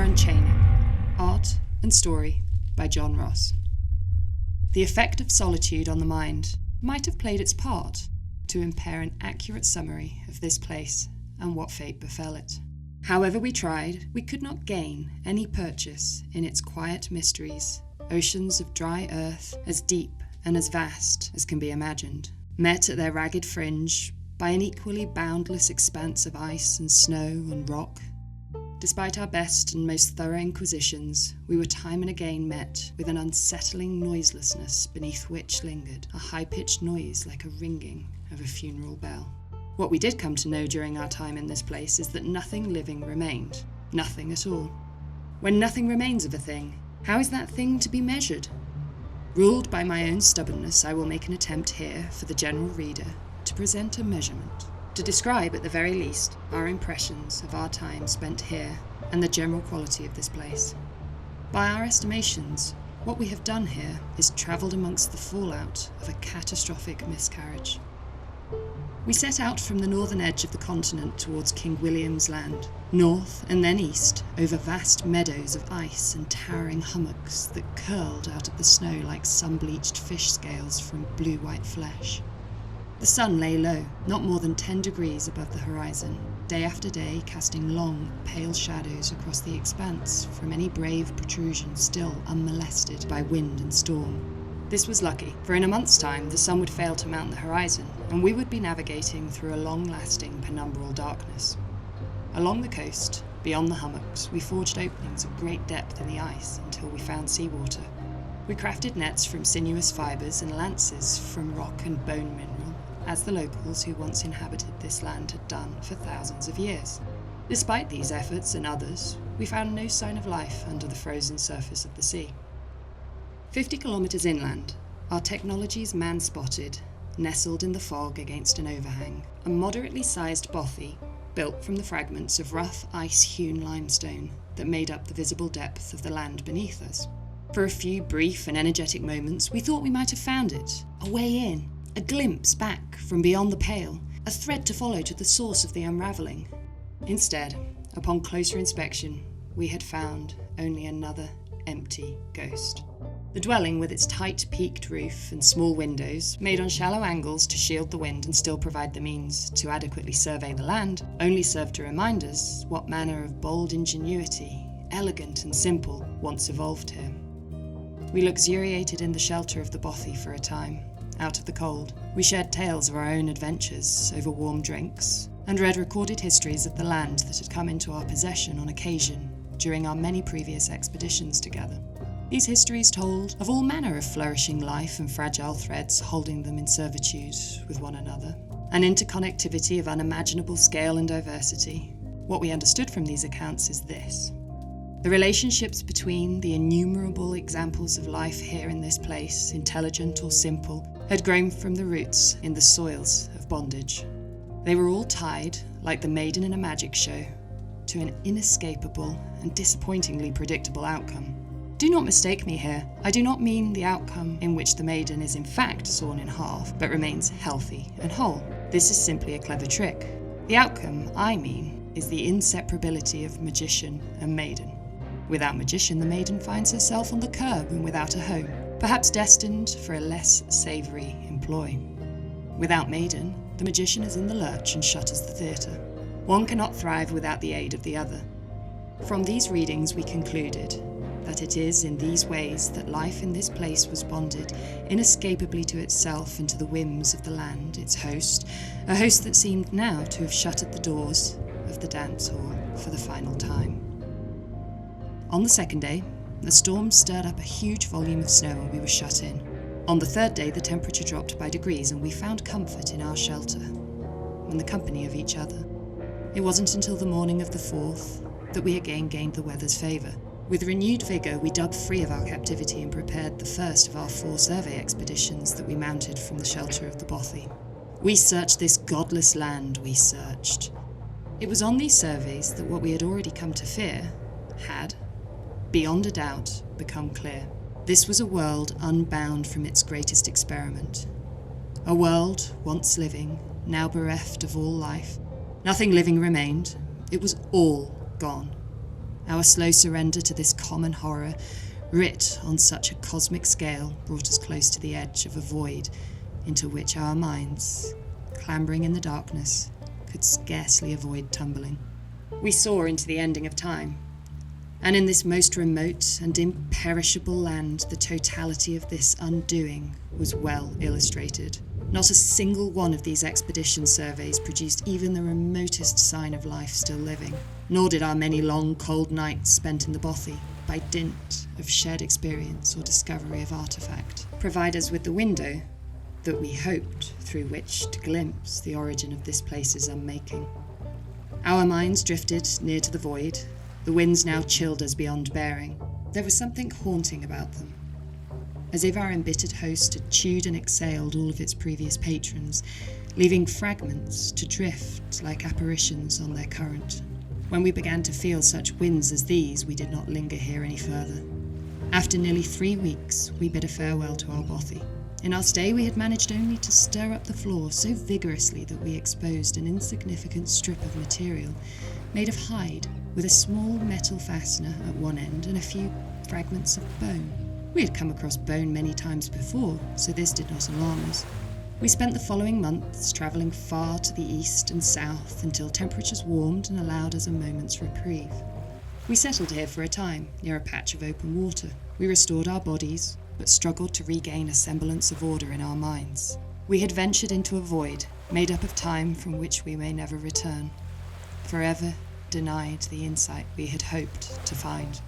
Unchaining, Art and Story by John Ross. The effect of solitude on the mind might have played its part to impair an accurate summary of this place and what fate befell it. However we tried, we could not gain any purchase in its quiet mysteries, oceans of dry earth as deep and as vast as can be imagined, met at their ragged fringe by an equally boundless expanse of ice and snow and rock. Despite our best and most thorough inquisitions, we were time and again met with an unsettling noiselessness beneath which lingered a high-pitched noise like a ringing of a funeral bell. What we did come to know during our time in this place is that nothing living remained. Nothing at all. When nothing remains of a thing, how is that thing to be measured? Ruled by my own stubbornness, I will make an attempt here, for the general reader, to present a measurement, to describe, at the very least, our impressions of our time spent here and the general quality of this place. By our estimations, what we have done here is travelled amongst the fallout of a catastrophic miscarriage. We set out from the northern edge of the continent towards King William's Land, north and then east, over vast meadows of ice and towering hummocks that curled out of the snow like sun-bleached fish scales from blue-white flesh. The sun lay low, not more than 10 degrees above the horizon, day after day casting long, pale shadows across the expanse from any brave protrusion still unmolested by wind and storm. This was lucky, for in a month's time the sun would fail to mount the horizon, and we would be navigating through a long-lasting penumbral darkness. Along the coast, beyond the hummocks, we forged openings of great depth in the ice until we found seawater. We crafted nets from sinuous fibres and lances from rock and bone mineral, as the locals who once inhabited this land had done for thousands of years. Despite these efforts and others, we found no sign of life under the frozen surface of the sea. 50 kilometres inland, our technologies man-spotted, nestled in the fog against an overhang, a moderately sized bothy built from the fragments of rough ice-hewn limestone that made up the visible depth of the land beneath us. For a few brief and energetic moments, we thought we might have found it, a way in, a glimpse back from beyond the pale, a thread to follow to the source of the unravelling. Instead, upon closer inspection, we had found only another empty ghost. The dwelling, with its tight peaked roof and small windows, made on shallow angles to shield the wind and still provide the means to adequately survey the land, only served to remind us what manner of bold ingenuity, elegant and simple, once evolved here. We luxuriated in the shelter of the bothy for a time. Out of the cold, we shared tales of our own adventures over warm drinks, and read recorded histories of the land that had come into our possession on occasion during our many previous expeditions together. These histories told of all manner of flourishing life and fragile threads holding them in servitude with one another, an interconnectivity of unimaginable scale and diversity. What we understood from these accounts is this: the relationships between the innumerable examples of life here in this place, intelligent or simple, had grown from the roots in the soils of bondage. They were all tied, like the maiden in a magic show, to an inescapable and disappointingly predictable outcome. Do not mistake me here. I do not mean the outcome in which the maiden is in fact sawn in half, but remains healthy and whole. This is simply a clever trick. The outcome, I mean, is the inseparability of magician and maiden. Without magician, the maiden finds herself on the curb and without a home, perhaps destined for a less savoury employ. Without maiden, the magician is in the lurch and shutters the theatre. One cannot thrive without the aid of the other. From these readings we concluded that it is in these ways that life in this place was bonded inescapably to itself and to the whims of the land, its host, a host that seemed now to have shuttered the doors of the dance hall for the final time. On the second day, the storm stirred up a huge volume of snow and we were shut in. On the third day, the temperature dropped by degrees and we found comfort in our shelter and the company of each other. It wasn't until the morning of the fourth that we again gained the weather's favour. With renewed vigour, we dug free of our captivity and prepared the first of our 4 survey expeditions that we mounted from the shelter of the bothy. We searched this godless land, we searched. It was on these surveys that what we had already come to fear had, beyond a doubt, become clear. This was a world unbound from its greatest experiment. A world once living, now bereft of all life. Nothing living remained. It was all gone. Our slow surrender to this common horror, writ on such a cosmic scale, brought us close to the edge of a void into which our minds, clambering in the darkness, could scarcely avoid tumbling. We saw into the ending of time, and in this most remote and imperishable land, the totality of this undoing was well illustrated. Not a single one of these expedition surveys produced even the remotest sign of life still living, nor did our many long, cold nights spent in the bothy, by dint of shared experience or discovery of artifact, provide us with the window that we hoped through which to glimpse the origin of this place's unmaking. Our minds drifted near to the void. The winds now chilled us beyond bearing. There was something haunting about them, as if our embittered host had chewed and exhaled all of its previous patrons, leaving fragments to drift like apparitions on their current. When we began to feel such winds as these, we did not linger here any further. After nearly 3 weeks, we bid a farewell to our bothy. In our stay, we had managed only to stir up the floor so vigorously that we exposed an insignificant strip of material made of hide with a small metal fastener at one end and a few fragments of bone. We had come across bone many times before, so this did not alarm us. We spent the following months travelling far to the east and south until temperatures warmed and allowed us a moment's reprieve. We settled here for a time, near a patch of open water. We restored our bodies, but struggled to regain a semblance of order in our minds. We had ventured into a void, made up of time from which we may never return, forever denied the insight we had hoped to find.